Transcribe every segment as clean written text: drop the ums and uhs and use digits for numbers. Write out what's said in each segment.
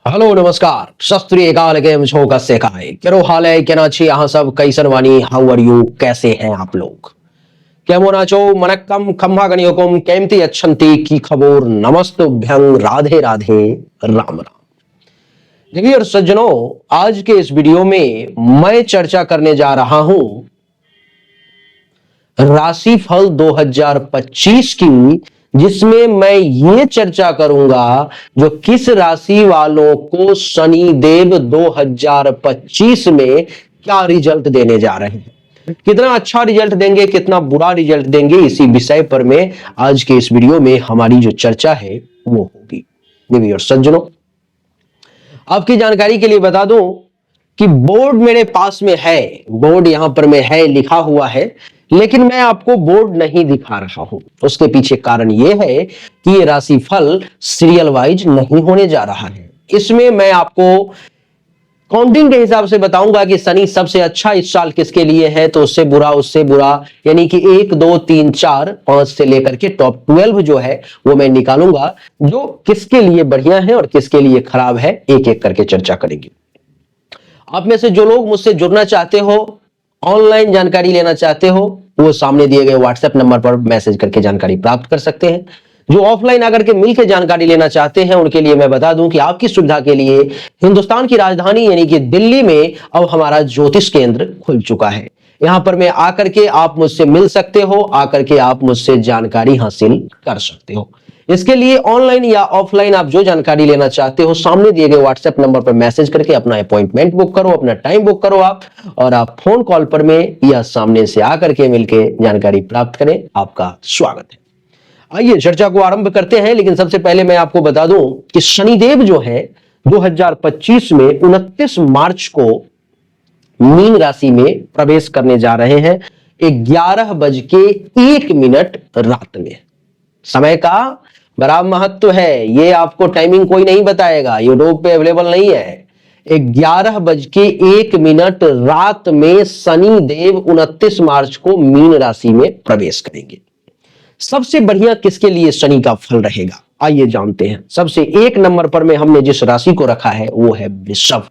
Hello नमस्कार सत श्री अकाल केम छो कसे काय केरो हाल है केना छी अहाँ सब कैसन वानी हाउ आर यू कैसे हैं आप लोग केमो नाचो मनक्कम खम्भा गणियोकम केमती अच्छंती की खबर नमस्तुभ्यं राधे राधे राम राम। देखिए और सज्जनों, आज के इस वीडियो में मैं चर्चा करने जा रहा हूं राशिफल 2025 की, जिसमें मैं ये चर्चा करूंगा जो किस राशि वालों को शनि देव 2025 में क्या रिजल्ट देने जा रहे हैं, कितना अच्छा रिजल्ट देंगे, कितना बुरा रिजल्ट देंगे, इसी विषय पर में आज के इस वीडियो में हमारी जो चर्चा है वो होगी। देवी और सज्जनों, आपकी जानकारी के लिए बता दूं कि बोर्ड मेरे पास में है, बोर्ड यहां पर में है, लिखा हुआ है, लेकिन मैं आपको बोर्ड नहीं दिखा रहा हूं। उसके पीछे कारण यह है कि ये राशिफल सीरियल वाइज नहीं होने जा रहा है। इसमें मैं आपको काउंटिंग के हिसाब से बताऊंगा कि शनि सबसे अच्छा इस साल किसके लिए है, तो उससे बुरा, यानी कि 1 2 3 4 5 से लेकर के टॉप 12 जो है वो मैं निकालूंगा, जो किसके लिए बढ़िया है और किसके लिए खराब है, एक एक करके चर्चा करेंगे। आप में से जो लोग मुझसे जुड़ना चाहते हो, ऑनलाइन जानकारी लेना चाहते हो, वो सामने दिए गए व्हाट्सएप नंबर पर मैसेज करके जानकारी प्राप्त कर सकते हैं। जो ऑफलाइन आकर के मिलकर जानकारी लेना चाहते हैं, उनके लिए मैं बता दूं कि आपकी सुविधा के लिए हिंदुस्तान की राजधानी यानी कि दिल्ली में अब हमारा ज्योतिष केंद्र खुल चुका है। यहां पर मैं आकर के आप मुझसे मिल सकते हो, आकर के आप मुझसे जानकारी हासिल कर सकते हो। इसके लिए ऑनलाइन या ऑफलाइन आप जो जानकारी लेना चाहते हो, सामने दिए गए व्हाट्सएप नंबर पर मैसेज करके अपना अपॉइंटमेंट बुक करो, अपना टाइम बुक करो आप, और आप फोन कॉल पर में या सामने से आकर के मिलके जानकारी प्राप्त करें। आपका स्वागत है। आइए चर्चा को आरंभ करते हैं, लेकिन सबसे पहले मैं आपको बता दूं कि शनिदेव जो है 2025 में 29 मार्च को मीन राशि में प्रवेश करने जा रहे हैं 11:01 रात में। समय का बड़ा महत्व है, ये आपको टाइमिंग कोई नहीं बताएगा, यूट्यूब पे अवेलेबल नहीं है। 11:01 रात में शनि देव 29 मार्च को मीन राशि में प्रवेश करेंगे। सबसे बढ़िया किसके लिए शनि का फल रहेगा, आइए जानते हैं। सबसे 1 नंबर पर में हमने जिस राशि को रखा है वो है वृषभ।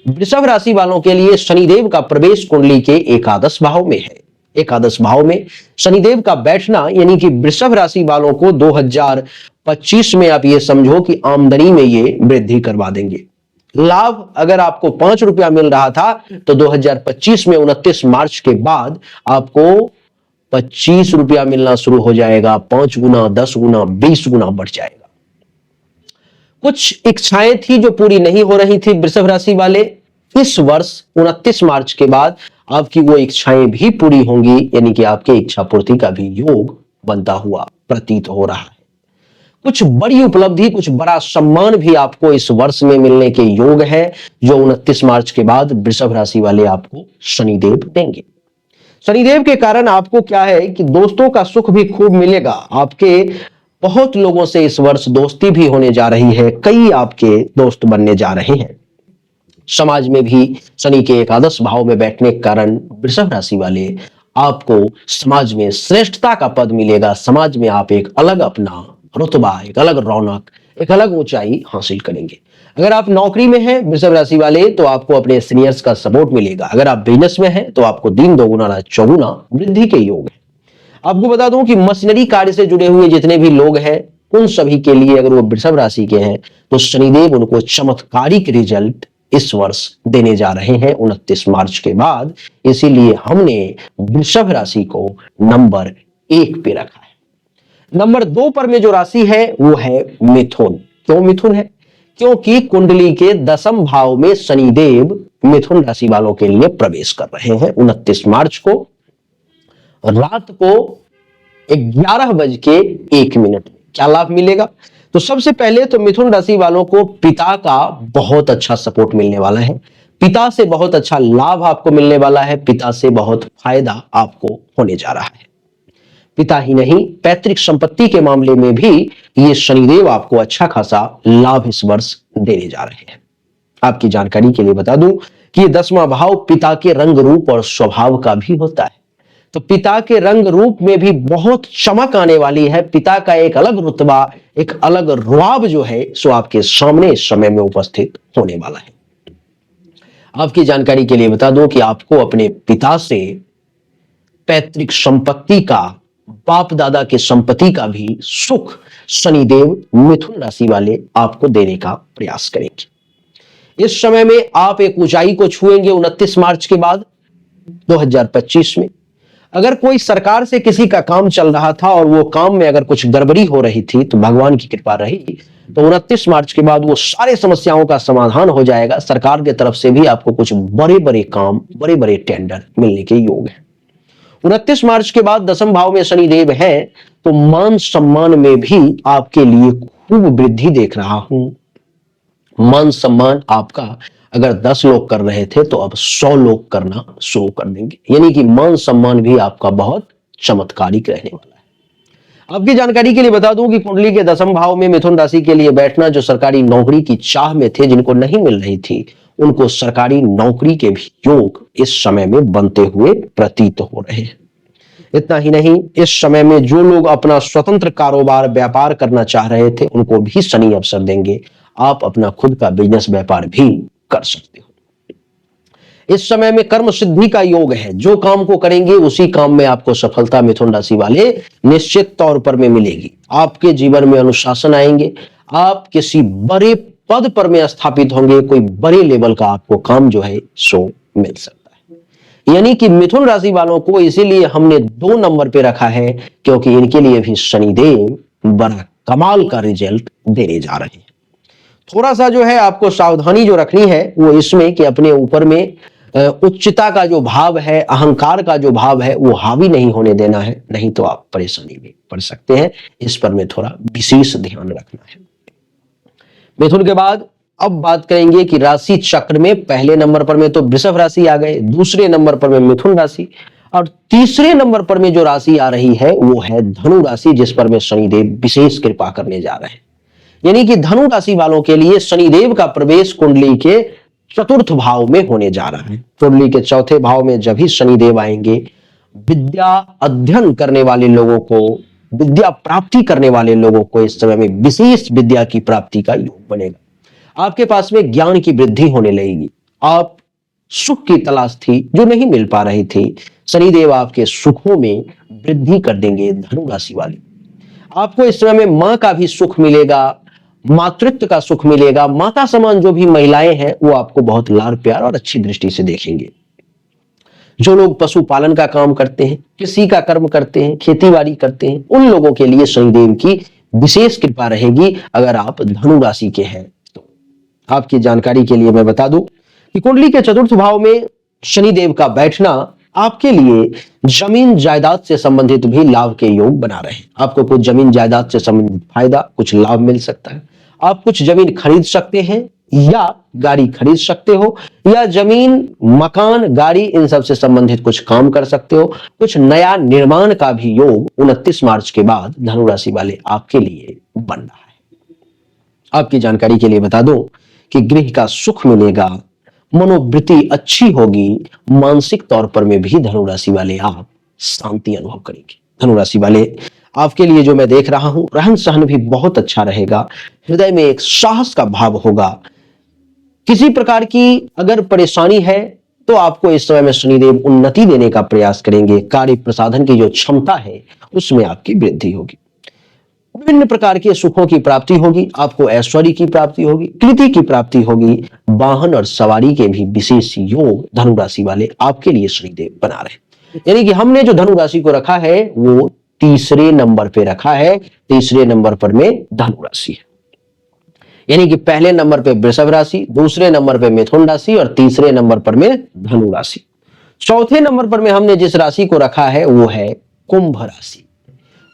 वृषभ राशि वालों के लिए शनिदेव का प्रवेश कुंडली के एकादश भाव में है। एकादश भाव में शनिदेव का बैठना यानी कि वृषभ राशि वालों को 2025 में आप ये समझो कि आमदनी में ये वृद्धि करवा देंगे। लाभ अगर आपको 5 रुपया मिल रहा था, तो 2025 में 29 मार्च के बाद आपको 25 रुपया मिलना शुरू हो जाएगा। 5 गुना, 10 गुना, 20 गुना बढ़ जाएगा। कुछ इच्छाएं थी जो पूरी नहीं हो रही थी वृषभ राशि वाले, इस वर्ष 29 मार्च के बाद आपकी वो इच्छाएं भी पूरी होंगी, यानी कि आपके इच्छा पूर्ति का भी योग बनता हुआ प्रतीत हो रहा है। कुछ बड़ी उपलब्धि, कुछ बड़ा सम्मान भी आपको इस वर्ष में मिलने के योग है, जो 29 मार्च के बाद वृषभ राशि वाले आपको शनिदेव देंगे। शनिदेव के कारण आपको क्या है कि दोस्तों का सुख भी खूब मिलेगा। आपके बहुत लोगों से इस वर्ष दोस्ती भी होने जा रही है, कई आपके दोस्त बनने जा रहे हैं। समाज में भी शनि के एकादश भाव में बैठने के कारण वृषभ राशि वाले आपको समाज में श्रेष्ठता का पद मिलेगा। समाज में आप एक अलग अपना रुतबा, एक अलग रौनक, एक अलग ऊंचाई हासिल करेंगे। अगर आप नौकरी में हैं वृषभ राशि वाले, तो आपको अपने सीनियर्स का सपोर्ट मिलेगा। अगर आप बिजनेस में हैं तो आपको दिन दोगुना रात चौगुना वृद्धि के योग है। आपको बता दूं कि मशीनरी कार्य से जुड़े हुए जितने भी लोग हैं, उन सभी के लिए अगर वो वृषभ राशि के हैं तो शनिदेव उनको चमत्कारिक रिजल्ट इस वर्ष देने जा रहे हैं 29 मार्च के बाद। इसीलिए हमने वृषभ राशि को नंबर 1 पे रखा है। नंबर 2 पर में जो राशि है वो है मिथुन। क्यों मिथुन है? क्योंकि कुंडली के 10वें भाव में शनिदेव मिथुन राशि वालों के लिए प्रवेश कर रहे हैं 29 मार्च को रात को 11:01। क्या लाभ मिलेगा? तो सबसे पहले तो मिथुन राशि वालों को पिता का बहुत अच्छा सपोर्ट मिलने वाला है। पिता से बहुत अच्छा लाभ आपको मिलने वाला है। पिता से बहुत फायदा आपको होने जा रहा है। पिता ही नहीं, पैतृक संपत्ति के मामले में भी ये शनिदेव आपको अच्छा खासा लाभ इस वर्ष देने जा रहे हैं। आपकी जानकारी के लिए बता दूं कि ये 10वां भाव पिता के रंग रूप और स्वभाव का भी होता है। तो पिता के रंग रूप में भी बहुत चमक आने वाली है। पिता का एक अलग रुतबा, एक अलग रुआब जो है सो आपके सामने इस समय में उपस्थित होने वाला है। आपकी जानकारी के लिए बता दूं कि आपको अपने पिता से पैतृक संपत्ति का, बाप दादा के संपत्ति का भी सुख शनिदेव मिथुन राशि वाले आपको देने का प्रयास करेंगे। इस समय में आप एक ऊंचाई को छुएंगे 29 मार्च के बाद 2025 में। अगर कोई सरकार से किसी का काम चल रहा था और वो काम में अगर कुछ गड़बड़ी हो रही थी तो भगवान की कृपा रही तो 29 मार्च के बाद वो सारे समस्याओं का समाधान हो जाएगा। सरकार की तरफ से भी आपको कुछ बड़े बड़े काम, बड़े बड़े टेंडर मिलने के योग है। 29 मार्च के बाद 10वें भाव में शनिदेव है तो मान सम्मान में भी आपके लिए खूब वृद्धि देख रहा हूं। मान सम्मान आपका अगर 10 लोग कर रहे थे तो अब 100 लोग करना शुरू कर देंगे, यानी कि मान सम्मान भी आपका बहुत चमत्कारिक रहने वाला है। आपकी जानकारी के लिए बता दूं कि कुंडली के 10वें भाव में मिथुन राशि के लिए बैठना, जो सरकारी नौकरी की चाह में थे, जिनको नहीं मिल रही थी, उनको सरकारी नौकरी के भी योग इस समय में बनते हुए प्रतीत हो रहे हैं। इतना ही नहीं, इस समय में जो लोग अपना स्वतंत्र कारोबार, व्यापार करना चाह रहे थे, उनको भी शनि अवसर देंगे। आप अपना खुद का बिजनेस, व्यापार भी कर सकते हो। इस समय में कर्म सिद्धि का योग है। जो काम को करेंगे उसी काम में आपको सफलता मिथुन राशि वाले निश्चित तौर पर में मिलेगी। आपके जीवन में अनुशासन आएंगे, आप किसी बड़े पद पर में स्थापित होंगे, कोई बड़े लेवल का आपको काम जो है सो मिल सकता है। यानी कि मिथुन राशि वालों को इसीलिए हमने 2 नंबर पे रखा है, क्योंकि इनके लिए भी शनिदेव बड़ा कमाल का रिजल्ट देने जा रहे हैं। थोड़ा सा जो है आपको सावधानी जो रखनी है वो इसमें कि अपने ऊपर में उच्चता का जो भाव है, अहंकार का जो भाव है, वो हावी नहीं होने देना है, नहीं तो आप परेशानी में पड़ सकते हैं। इस पर में थोड़ा विशेष ध्यान रखना है। मिथुन के बाद अब बात करेंगे कि राशि चक्र में पहले नंबर पर में तो वृषभ राशि आ गए, दूसरे नंबर पर में मिथुन राशि, और तीसरे नंबर पर में जो राशि आ रही है वो है धनु राशि, जिस पर में शनिदेव विशेष कृपा करने जा रहे हैं। यानी कि धनु राशि वालों के लिए शनिदेव का प्रवेश कुंडली के 4th भाव में होने जा रहा है। कुंडली के 4थे भाव में जब ही शनिदेव आएंगे, विद्या अध्ययन करने वाले लोगों को, विद्या प्राप्ति करने वाले लोगों को इस समय में विशेष विद्या की प्राप्ति का योग बनेगा। आपके पास में ज्ञान की वृद्धि होने लगेगी। आप सुख की तलाश थी जो नहीं मिल पा रही थी, शनिदेव आपके सुखों में वृद्धि कर देंगे। धनु राशि वाले आपको इस समय में मां का भी सुख मिलेगा, मातृत्व का सुख मिलेगा। माता समान जो भी महिलाएं हैं वो आपको बहुत लाड़ प्यार और अच्छी दृष्टि से देखेंगे। जो लोग पशुपालन का काम करते हैं, कृषि का कर्म करते हैं, खेतीबाड़ी करते हैं, उन लोगों के लिए शनिदेव की विशेष कृपा रहेगी अगर आप धनु राशि के हैं तो। आपकी जानकारी के लिए मैं बता दूं कि कुंडली के 4th भाव में शनिदेव का बैठना आपके लिए जमीन जायदाद से संबंधित भी लाभ के योग बना रहे हैं। आपको कुछ जमीन जायदाद से संबंधित फायदा, कुछ लाभ मिल सकता है। आप कुछ जमीन खरीद सकते हैं या गाड़ी खरीद सकते हो, या जमीन, मकान, गाड़ी इन सब से संबंधित कुछ काम कर सकते हो। कुछ नया निर्माण का भी योग 29 मार्च के बाद धनु राशि वाले आपके लिए बन रहा है। आपकी जानकारी के लिए बता दूं कि गृह का सुख मिलेगा, मनोवृत्ति अच्छी होगी, मानसिक तौर पर में भी धनु राशि वाले आप शांति अनुभव करेंगे। धनु राशि वाले आपके लिए जो मैं देख रहा हूं, रहन सहन भी बहुत अच्छा रहेगा। हृदय में एक साहस का भाव होगा। किसी प्रकार की अगर परेशानी है तो आपको इस समय में शनिदेव उन्नति देने का प्रयास करेंगे। कार्य प्रसाधन की जो क्षमता है उसमें आपकी वृद्धि होगी। विभिन्न प्रकार के सुखों की प्राप्ति होगी। आपको ऐश्वर्य की प्राप्ति होगी, कीर्ति की प्राप्ति होगी। वाहन और सवारी के भी विशेष योग धनु राशि वाले आपके लिए शनिदेव बना रहे। यानी कि हमने जो धनु राशि को रखा है वो 3रे नंबर पे रखा है। 3रे नंबर पर में धनु राशि है, यानी कि पहले नंबर पे वृषभ राशि, दूसरे नंबर पे मिथुन राशि और तीसरे नंबर पर में धनु राशि। 4थे नंबर पर में हमने जिस राशि को रखा है वो है कुंभ राशि।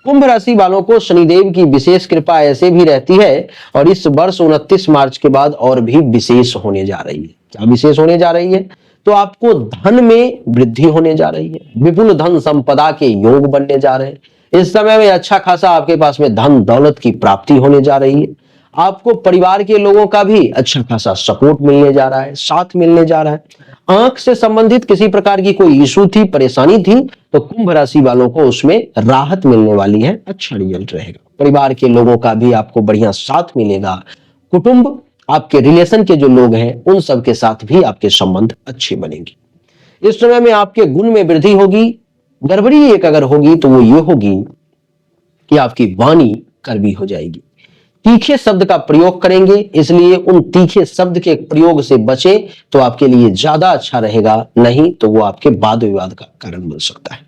कुंभ राशि वालों को शनिदेव की विशेष कृपा ऐसे भी रहती है और इस वर्ष 29 मार्च के बाद और भी विशेष होने जा रही है। क्या विशेष होने जा रही है? तो आपको धन में वृद्धि होने जा रही है। विपुल धन संपदा के योग बनने जा रहे हैं। इस समय में अच्छा खासा आपके पास में धन दौलत की प्राप्ति होने जा रही है। आपको परिवार के लोगों का भी अच्छा खासा सपोर्ट मिलने जा रहा है, साथ मिलने जा रहा है। आंख से संबंधित किसी प्रकार की कोई इशू थी, परेशानी थी, तो कुंभ राशि वालों को उसमें राहत मिलने वाली है, अच्छा रिजल्ट रहेगा। परिवार के लोगों का भी आपको बढ़िया साथ मिलेगा। कुटुंब, आपके रिलेशन के जो लोग हैं उन सब के साथ भी आपके संबंध अच्छे बनेंगे। इस समय में आपके गुण में वृद्धि होगी। गड़बड़ी एक अगर होगी तो वो ये होगी कि आपकी वाणी कड़वी हो जाएगी। तीखे शब्द का प्रयोग करेंगे, इसलिए उन तीखे शब्द के प्रयोग से बचे तो आपके लिए ज्यादा अच्छा रहेगा, नहीं तो वो आपके वाद विवाद का कारण बन सकता है।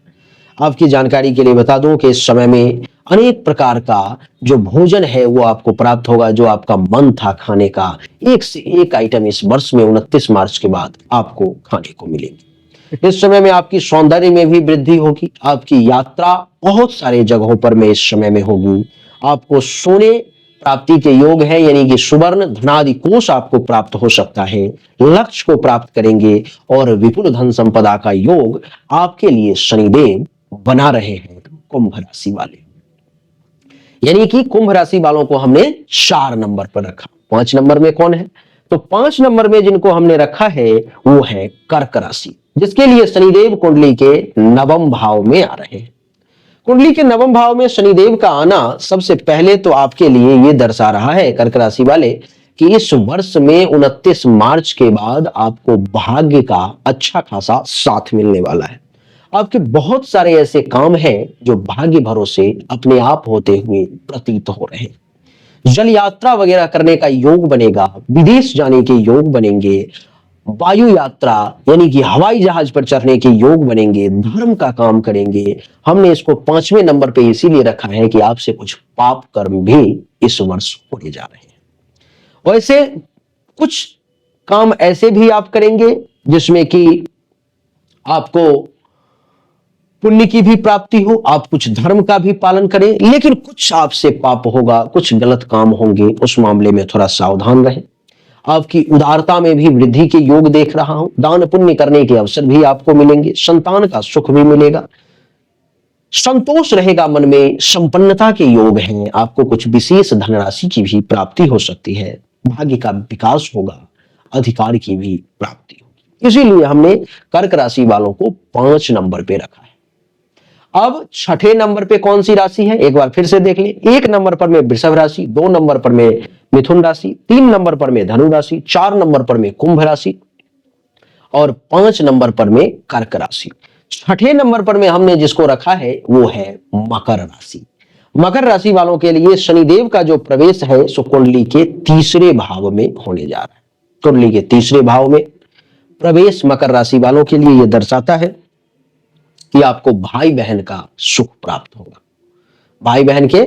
आपकी जानकारी के लिए बता दूं कि इस समय में अनेक प्रकार का जो भोजन है वो आपको प्राप्त होगा, जो आपका मन था खाने का, एक से एक आइटम इस वर्ष में 29 मार्च के बाद आपको खाने को मिलेंगे। इस समय में आपकी सौंदर्य में भी वृद्धि होगी। आपकी यात्रा बहुत सारे जगहों पर में इस समय में होगी। आपको सोने प्राप्ति के योग है, यानी कि सुवर्ण धनादि कोष आपको प्राप्त हो सकता है। लक्ष्य को प्राप्त करेंगे और विपुल धन संपदा का योग आपके लिए शनिदेव बना रहे हैं कुंभ राशि वाले। यानी कि कुंभ राशि वालों को हमने 4 नंबर पर रखा। 5 नंबर में कौन है? तो 5 नंबर में जिनको हमने रखा है वो है कर्क राशि, जिसके लिए शनिदेव कुंडली के नवम भाव में आ रहे हैं। कुंडली के नवम भाव में शनिदेव का आना सबसे पहले तो आपके लिए ये दर्शा रहा है कर्क राशि वाले कि इस वर्ष में 29 मार्च के बाद आपको भाग्य का अच्छा खासा साथ मिलने वाला है। आपके बहुत सारे ऐसे काम हैं जो भाग्य भरोसे अपने आप होते हुए प्रतीत हो रहे हैं। जल यात्रा वगैरह करने का योग बनेगा, विदेश जाने के योग बनेंगे, वायु यात्रा यानी कि हवाई जहाज पर चढ़ने के योग बनेंगे, धर्म का काम करेंगे। हमने इसको 5वें नंबर पे इसीलिए रखा है कि आपसे कुछ पाप कर्म भी इस वर्ष होने जा रहे हैं। वैसे कुछ काम ऐसे भी आप करेंगे जिसमें कि आपको पुण्य की भी प्राप्ति हो, आप कुछ धर्म का भी पालन करें, लेकिन कुछ आपसे पाप होगा, कुछ गलत काम होंगे, उस मामले में थोड़ा सावधान रहें। आपकी उदारता में भी वृद्धि के योग देख रहा हूं। दान पुण्य करने के अवसर भी आपको मिलेंगे, संतान का सुख भी मिलेगा, संतोष रहेगा मन में, संपन्नता के योग हैं। आपको कुछ विशेष धनराशि की भी प्राप्ति हो सकती है, भाग्य का विकास होगा, अधिकार की भी प्राप्ति होगी। इसीलिए हमने कर्क राशि वालों को 5 नंबर पे रखा है। अब 6ठे नंबर पे कौन सी राशि है एक बार फिर से देख लें। 1 नंबर पर में वृषभ राशि, 2 नंबर पर में मिथुन राशि, 3 नंबर पर में धनु राशि, 4 नंबर पर में कुंभ राशि और 5 नंबर पर में कर्क राशि। 6ठे नंबर पर में हमने जिसको रखा है वो है मकर राशि। मकर राशि वालों के लिए शनिदेव का जो प्रवेश है सो कुंडली के 3रे भाव में होने जा रहा है। कुंडली के 3रे भाव में प्रवेश मकर राशि वालों के लिए यह दर्शाता है कि आपको भाई बहन का सुख प्राप्त होगा। भाई बहन के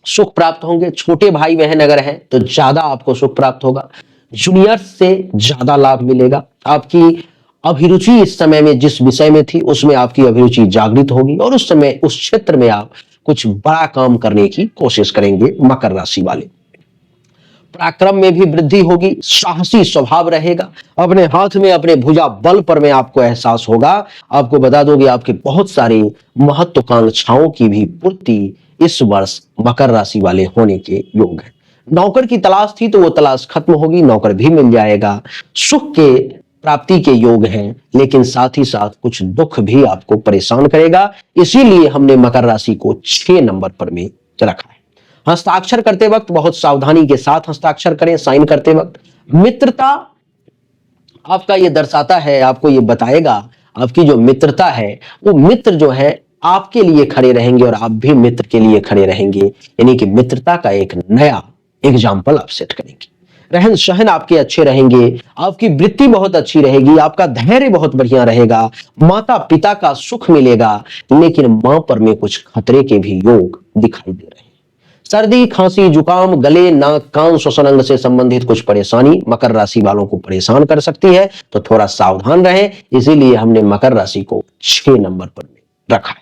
सुख प्राप्त होंगे। छोटे भाई बहन अगर हैं तो ज्यादा आपको सुख प्राप्त होगा। जूनियर से ज्यादा लाभ मिलेगा। आपकी अभिरुचि इस समय में जिस विषय में थी उसमें आपकी अभिरुचि जागृत होगी और उस समय उस क्षेत्र में आप कुछ बड़ा काम करने की कोशिश करेंगे मकर राशि वाले। पराक्रम में भी वृद्धि होगी, साहसी स्वभाव रहेगा। अपने हाथ में अपने भुजा बल पर में आपको एहसास होगा। आपको बता दो कि आपके बहुत सारी महत्वाकांक्षाओं की भी पूर्ति इस वर्ष मकर राशि वाले होने के योग है। नौकर की तलाश थी तो वो तलाश खत्म होगी, नौकर भी मिल जाएगा। सुख के प्राप्ति के योग हैं, लेकिन साथ ही साथ कुछ दुख भी आपको परेशान करेगा। इसीलिए हमने मकर राशि को 6 नंबर पर में रखा है। हस्ताक्षर करते वक्त बहुत सावधानी के साथ हस्ताक्षर करें। साइन करते वक्त मित्रता आपका ये दर्शाता है, आपको ये बताएगा आपकी जो मित्रता है वो मित्र जो है आपके लिए खड़े रहेंगे और आप भी मित्र के लिए खड़े रहेंगे। यानी कि मित्रता का एक नया एग्जाम्पल आप सेट करेंगे। रहन सहन आपके अच्छे रहेंगे, आपकी वृत्ति बहुत अच्छी रहेगी, आपका धैर्य बहुत बढ़िया रहेगा, माता पिता का सुख मिलेगा, लेकिन मां पर में कुछ खतरे के भी योग दिखाई दे रहे हैं। सर्दी, खांसी, जुकाम, गले, नाक, कान, श्वसन अंग से संबंधित कुछ परेशानी मकर राशि वालों को परेशान कर सकती है, तो थोड़ा सावधान रहें। इसीलिए हमने मकर राशि को 6 नंबर पर में रखा है।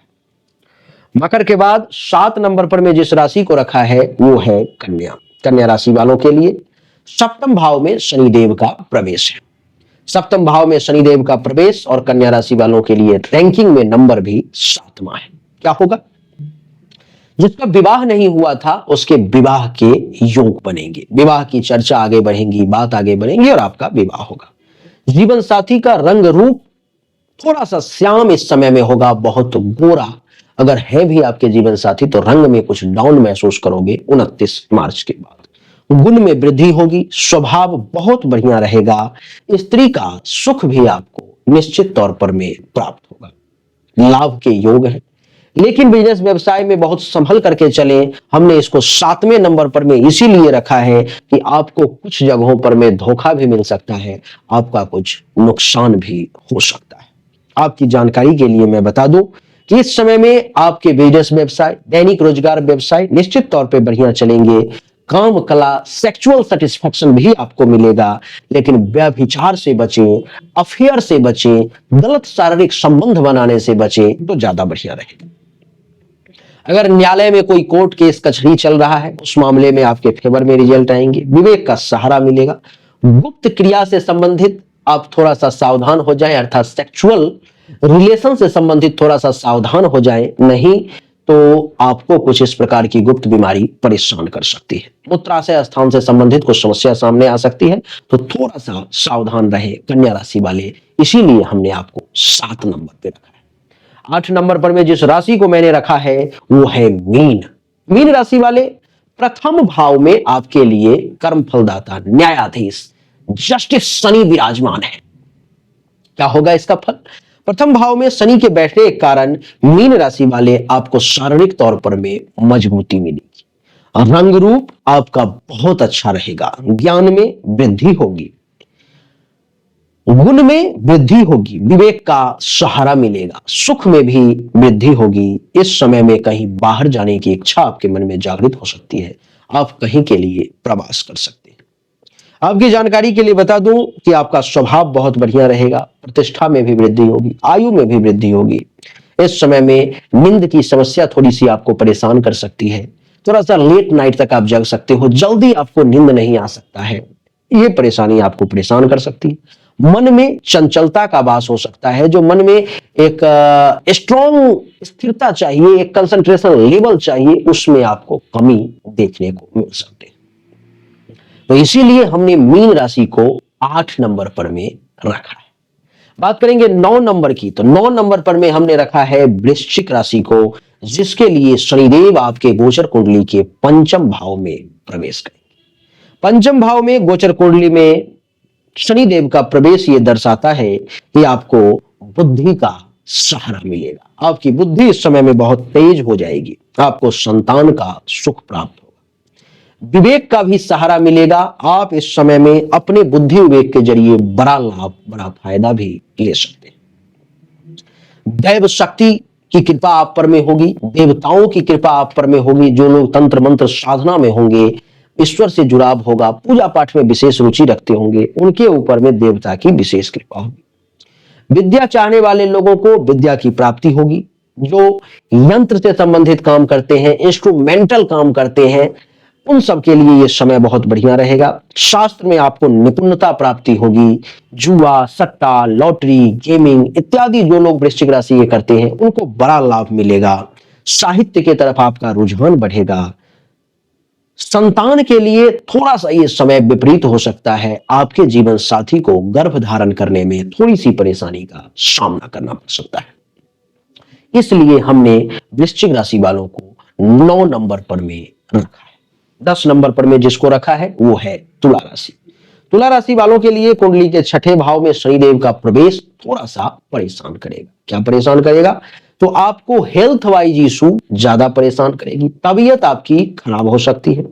मकर के बाद 7 नंबर पर में जिस राशि को रखा है वो है कन्या। कन्या राशि वालों के लिए 7वें भाव में शनिदेव का प्रवेश है। 7वें भाव में शनिदेव का प्रवेश और कन्या राशि वालों के लिए रैंकिंग में नंबर भी 7वां है। क्या होगा? जिसका विवाह नहीं हुआ था उसके विवाह के योग बनेंगे, विवाह की चर्चा आगे बढ़ेंगी, बात आगे बढ़ेंगी और आपका विवाह होगा। जीवन साथी का रंग रूप थोड़ा सा श्याम इस समय में होगा, बहुत गोरा अगर है भी आपके जीवन साथी तो रंग में कुछ डाउन महसूस करोगे 29 मार्च के बाद। गुण में वृद्धि होगी, स्वभाव बहुत बढ़िया रहेगा, स्त्री का सुख भी आपको निश्चित तौर पर में प्राप्त होगा, लाभ के योग है। लेकिन बिजनेस व्यवसाय में बहुत संभल करके चलें। हमने इसको 7वें नंबर पर में इसीलिए रखा है कि आपको कुछ जगहों पर में धोखा भी मिल सकता है, आपका कुछ नुकसान भी हो सकता है। आपकी जानकारी के लिए मैं बता दूं कि इस समय में आपके बिजनेस व्यवसाय, दैनिक रोजगार व्यवसाय निश्चित तौर पे बढ़िया चलेंगे। काम, कला, सेक्सुअल सेटिस्फैक्शन भी आपको मिलेगा, लेकिन व्यभिचार से बचें, अफेयर से बचें, गलत शारीरिक संबंध बनाने से बचें तो ज्यादा बढ़िया रहेगा। अगर न्यायालय में कोई कोर्ट केस कचहरी चल रहा है, उस मामले में आपके फेवर में रिजल्ट आएंगे, विवेक का सहारा मिलेगा। गुप्त क्रिया से संबंधित आप थोड़ा सा सावधान हो जाएं, अर्थात सेक्सुअल रिलेशन से संबंधित थोड़ा सा सावधान हो जाएं, नहीं तो आपको कुछ इस प्रकार की गुप्त बीमारी परेशान कर सकती है। मूत्राशय स्थान से संबंधित कुछ समस्या सामने आ सकती है, तो थोड़ा सा सावधान रहे कन्या राशि वाले, इसीलिए हमने आपको 7 नंबर पे रखा है। 8 नंबर पर में जिस राशि को मैंने रखा है वो है मीन। मीन राशि वाले, प्रथम भाव में आपके लिए कर्म फलदाता न्यायाधीश जस्टिस शनि विराजमान है। क्या होगा इसका फल? प्रथम भाव में शनि के बैठने के कारण मीन राशि वाले आपको शारीरिक तौर पर में मजबूती मिलेगी, रंग रूप आपका बहुत अच्छा रहेगा, ज्ञान में वृद्धि होगी, गुण में वृद्धि होगी, विवेक का सहारा मिलेगा, सुख में भी वृद्धि होगी। इस समय में कहीं बाहर जाने की इच्छा आपके मन में जागृत हो सकती है, आप कहीं के लिए प्रवास कर सकते हैं। आपकी जानकारी के लिए बता दूं कि आपका स्वभाव बहुत बढ़िया रहेगा, प्रतिष्ठा में भी वृद्धि होगी, आयु में भी वृद्धि होगी। इस समय में नींद की समस्या थोड़ी सी आपको परेशान कर सकती है, थोड़ा सा लेट नाइट तक आप जग सकते हो, जल्दी आपको नींद नहीं आ सकता है, ये परेशानी आपको परेशान कर सकती है। मन में चंचलता का वास हो सकता है, जो मन में एक स्ट्रॉन्ग स्थिरता चाहिए, एक कंसंट्रेशन लेवल चाहिए, उसमें आपको कमी देखने को मिल सकती है। तो इसीलिए हमने मीन राशि को 8 नंबर पर में रखा है। बात करेंगे 9 नंबर की, तो 9 नंबर पर में हमने रखा है वृश्चिक राशि को, जिसके लिए शनिदेव आपके गोचर कुंडली के 5म भाव में प्रवेश करेंगे। 5म भाव में गोचर कुंडली में शनिदेव का प्रवेश ये दर्शाता है कि आपको बुद्धि का सहारा मिलेगा, आपकी बुद्धि इस समय में बहुत तेज हो जाएगी, आपको संतान का सुख प्राप्त होगा, विवेक का भी सहारा मिलेगा। आप इस समय में अपने बुद्धि विवेक के जरिए बड़ा लाभ, बड़ा फायदा भी ले सकते हैं। दैव शक्ति की कृपा आप पर में होगी, देवताओं की कृपा आप पर में होगी। जो लोग तंत्र मंत्र साधना में होंगे, ईश्वर से जुड़ाव होगा, पूजा पाठ में विशेष रुचि रखते होंगे, उनके ऊपर में देवता की विशेष कृपा होगी। विद्या चाहने वाले लोगों को विद्या की प्राप्ति होगी। जो यंत्र से संबंधित काम करते हैं, इंस्ट्रूमेंटल काम करते हैं, उन सब के लिए यह समय बहुत बढ़िया रहेगा। शास्त्र में आपको निपुणता प्राप्ति होगी। जुआ, सट्टा, लॉटरी, गेमिंग इत्यादि जो लोग वृश्चिक राशि ये करते हैं, उनको बड़ा लाभ मिलेगा। साहित्य की तरफ आपका रुझान बढ़ेगा। संतान के लिए थोड़ा सा ये समय विपरीत हो सकता है, आपके जीवन साथी को गर्भ धारण करने में थोड़ी सी परेशानी का सामना करना पड़ सकता है। इसलिए हमने वृश्चिक राशि वालों को 9 नंबर पर में रखा है। 10 नंबर पर में जिसको रखा है वो है तुला राशि। तुला राशि वालों के लिए कुंडली के 6ठे भाव में शनिदेव का प्रवेश थोड़ा सा परेशान करेगा। क्या परेशान करेगा? तो आपको हेल्थ वाइज इशू ज्यादा परेशान करेगी, तबीयत आपकी खराब हो सकती है,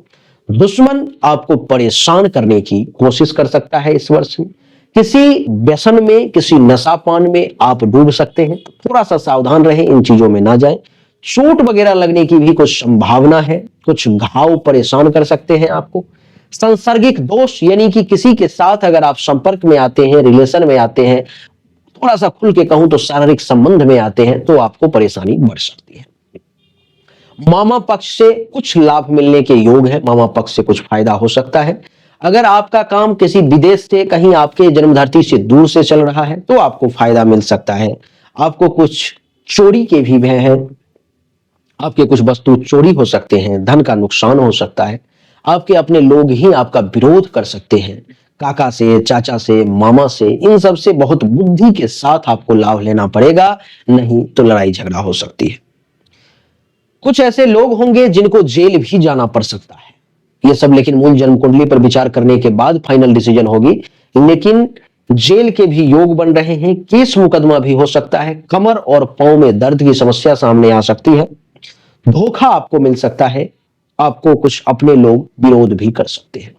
दुश्मन आपको परेशान करने की कोशिश कर सकता है। इस वर्ष में किसी व्यसन में, किसी नशापान में आप डूब सकते हैं, तो थोड़ा सा सावधान रहें, इन चीजों में ना जाएं। चोट वगैरह लगने की भी कुछ संभावना है, कुछ घाव परेशान कर सकते हैं आपको। सांसर्गिक दोष यानी कि किसी के साथ अगर आप संपर्क में आते हैं, रिलेशन में आते हैं, थोड़ा सा खुल के कहूं तो शारीरिक संबंध में आते हैं, तो आपको परेशानी बढ़ सकती है। मामा पक्ष से कुछ लाभ मिलने के योग है, मामा पक्ष से कुछ फायदा हो सकता है। अगर आपका काम किसी विदेश से, कहीं आपके जन्मधरती से दूर से चल रहा है, तो आपको फायदा मिल सकता है। आपको कुछ चोरी के भी भय है, आपके कुछ वस्तु चोरी हो सकते हैं, धन का नुकसान हो सकता है, आपके अपने लोग ही आपका विरोध कर सकते हैं, काका से, चाचा से, मामा से, इन सब से बहुत बुद्धि के साथ आपको लाभ लेना पड़ेगा, नहीं तो लड़ाई झगड़ा हो सकती है। कुछ ऐसे लोग होंगे जिनको जेल भी जाना पड़ सकता है, ये सब लेकिन मूल जन्म कुंडली पर विचार करने के बाद फाइनल डिसीजन होगी। लेकिन जेल के भी योग बन रहे हैं, केस मुकदमा भी हो सकता है, कमर और पांव में दर्द की समस्या सामने आ सकती है, धोखा आपको मिल सकता है, आपको कुछ अपने लोग विरोध भी कर सकते हैं।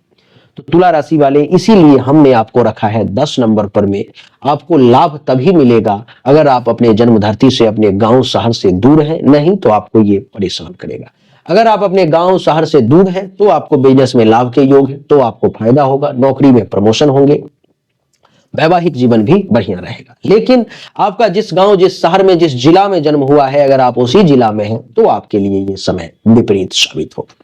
तो तुला राशि वाले, इसीलिए हमने आपको रखा है 10 नंबर पर में। आपको लाभ तभी मिलेगा अगर आप अपने जन्म धरती से, अपने गांव शहर से दूर हैं, नहीं तो आपको ये परेशान करेगा। अगर आप अपने गांव शहर से दूर हैं तो आपको बिजनेस में लाभ के योग है, तो आपको फायदा होगा, नौकरी में प्रमोशन होंगे, वैवाहिक जीवन भी बढ़िया रहेगा। लेकिन आपका जिस गांव, जिस शहर में, जिस जिला में जन्म हुआ है, अगर आप उसी जिला में हैं तो आपके लिए ये समय विपरीत साबित होगा।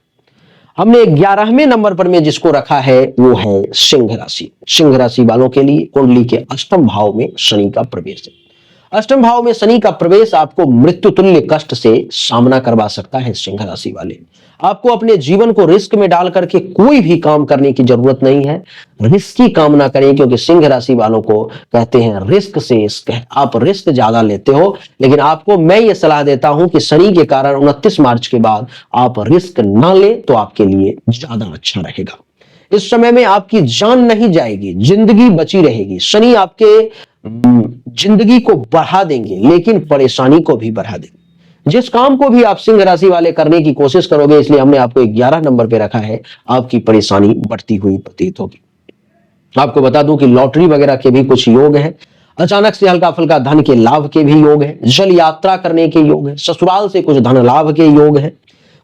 हमने 11वें नंबर पर में जिसको रखा है वो है सिंह राशि। सिंह राशि वालों के लिए कुंडली के अष्टम भाव में शनि का प्रवेश है। अष्टम भाव में शनि का प्रवेश आपको मृत्यु तुल्य कष्ट से सामना करवा सकता है। सिंह राशि वाले, आपको अपने जीवन को रिस्क में डाल करके कोई भी काम करने की जरूरत नहीं है। रिस्क की काम ना करें, क्योंकि सिंह राशि वालों को कहते हैं रिस्क से इश्क है। आप रिस्क ज्यादा लेते हो, लेकिन आपको मैं ये सलाह देता हूं कि शनि के कारण 29 मार्च के बाद आप रिस्क ना लें तो आपके लिए ज्यादा अच्छा रहेगा। इस समय में आपकी जान नहीं जाएगी, जिंदगी बची रहेगी। शनि आपके जिंदगी को बढ़ा देंगे, लेकिन परेशानी को भी बढ़ा देंगे। जिस काम को भी आप सिंह राशि वाले करने की कोशिश करोगे, इसलिए हमने आपको 11 नंबर पे रखा है, आपकी परेशानी बढ़ती हुई प्रतीत होगी। आपको बता दूं कि लॉटरी वगैरह के भी कुछ योग हैं, अचानक से हल्का फुल्का धन के लाभ के भी योग हैं, जल यात्रा करने के योग हैं, ससुराल से कुछ धन लाभ के योग हैं।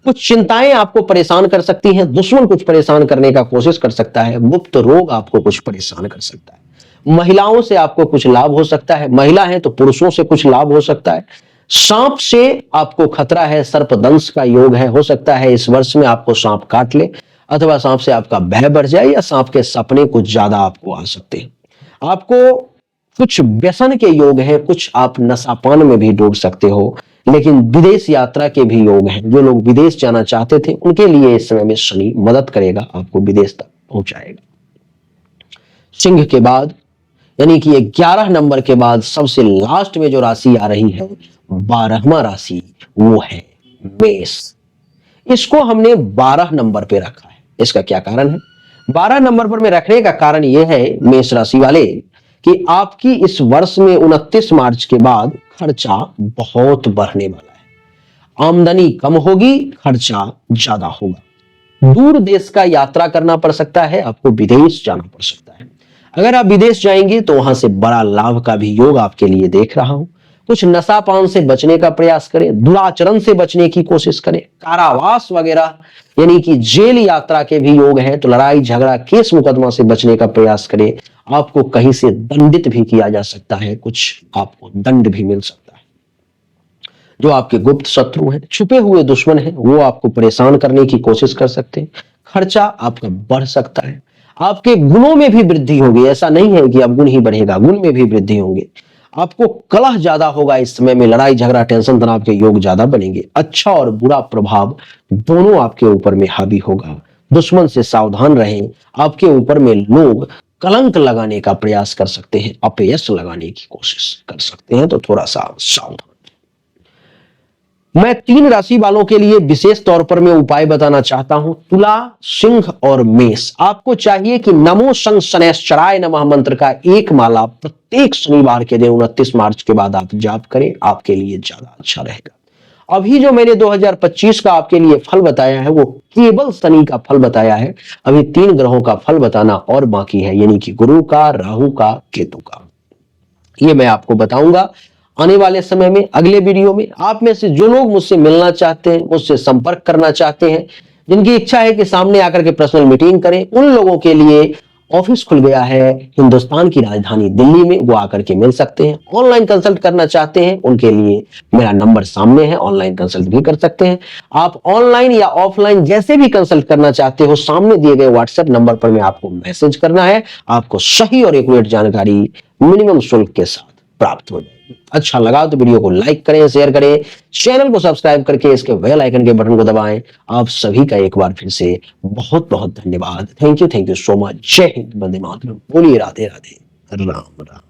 कुछ चिंताएं आपको परेशान कर सकती हैं, दुश्मन कुछ परेशान करने का कोशिश कर सकता है, गुप्त रोग आपको कुछ परेशान कर सकता है, महिलाओं से आपको कुछ लाभ हो सकता है, महिला है तो पुरुषों से कुछ लाभ हो सकता है, सांप से आपको खतरा है, सर्पदंश का योग है, हो सकता है इस वर्ष में आपको सांप काट ले, अथवा सांप से आपका भय बढ़ जाए, या सांप के सपने कुछ ज्यादा आपको आ सकते हैं। आपको कुछ व्यसन के योग है, कुछ आप नशापान में भी डूब सकते हो, लेकिन विदेश यात्रा के भी योग हैं। जो लोग विदेश जाना चाहते थे उनके लिए इस समय में शनि मदद करेगा, आपको विदेश तक पहुंचाएगा। सिंह के बाद यानी कि 11 नंबर के बाद सबसे लास्ट में जो राशि आ रही है, 12वां राशि, वो है मेष। इसको हमने 12 नंबर पे रखा है। इसका क्या कारण है? 12 नंबर पर में रखने का कारण यह है मेष राशि वाले कि आपकी इस वर्ष में 29 मार्च के बाद खर्चा बहुत बढ़ने वाला है। आमदनी कम होगी, खर्चा ज्यादा होगा। दूर देश का यात्रा करना पड़ सकता है, आपको विदेश जाना पड़ सकता है। अगर आप विदेश जाएंगे तो वहां से बड़ा लाभ का भी योग आपके लिए देख रहा हूं। कुछ नशापान से बचने का प्रयास करें, दुराचरण से बचने की कोशिश करें, कारावास वगैरह यानी कि जेल यात्रा के भी योग हैं, तो लड़ाई झगड़ा केस मुकदमा से बचने का प्रयास करें। आपको कहीं से दंडित भी किया जा सकता है, कुछ आपको दंड भी मिल सकता है। जो आपके गुप्त शत्रु हैं, छुपे हुए दुश्मन हैं, वो आपको परेशान करने की कोशिश कर सकते हैं। खर्चा आपका बढ़ सकता है। आपके गुणों में भी वृद्धि होगी, ऐसा नहीं है कि अब गुण ही बढ़ेगा, गुण में भी वृद्धि होंगे। आपको कलह ज्यादा होगा इस समय में, लड़ाई झगड़ा टेंशन तनाव के योग ज्यादा बनेंगे। अच्छा और बुरा प्रभाव दोनों आपके ऊपर में हावी होगा। दुश्मन से सावधान रहें। आपके ऊपर में लोग कलंक लगाने का प्रयास कर सकते हैं, अपयश लगाने की कोशिश कर सकते हैं, तो थोड़ा सा सावधान। मैं 3 राशि वालों के लिए विशेष तौर पर मैं उपाय बताना चाहता हूं, तुला, सिंह और मेष। आपको चाहिए कि नमो शं शनैश्चराय नमः मंत्र का एक माला प्रत्येक शनिवार के दिन 29 मार्च के बाद आप जाप करें, आपके लिए ज्यादा अच्छा रहेगा। अभी जो मैंने 2025 का आपके लिए फल बताया है वो केवल शनि का फल बताया है। अभी 3 ग्रहों का फल बताना और बाकी है, यानी कि गुरु का, राहु का, केतु का। ये मैं आपको बताऊंगा आने वाले समय में, अगले वीडियो में। आप में से जो लोग मुझसे मिलना चाहते हैं, मुझसे संपर्क करना चाहते हैं, जिनकी इच्छा है कि सामने आकर के पर्सनल मीटिंग करें, उन लोगों के लिए ऑफिस खुल गया है हिंदुस्तान की राजधानी दिल्ली में, वो आकर के मिल सकते हैं। ऑनलाइन कंसल्ट करना चाहते हैं उनके लिए मेरा नंबर सामने है, ऑनलाइन कंसल्ट भी कर सकते हैं। आप ऑनलाइन या ऑफलाइन जैसे भी कंसल्ट करना चाहते हो, सामने दिए गए व्हाट्सएप नंबर पर में आपको मैसेज करना है, आपको सही और एक्यूरेट जानकारी मिनिमम शुल्क के साथ प्राप्त हो जाएगी। अच्छा लगा तो वीडियो को लाइक करें, शेयर करें, चैनल को सब्सक्राइब करके इसके बेल आइकन के बटन को दबाएं। आप सभी का एक बार फिर से बहुत बहुत धन्यवाद। Thank you so much. जय हिंद, वंदे मातरम। बोलिए राधे राधे, राम राम।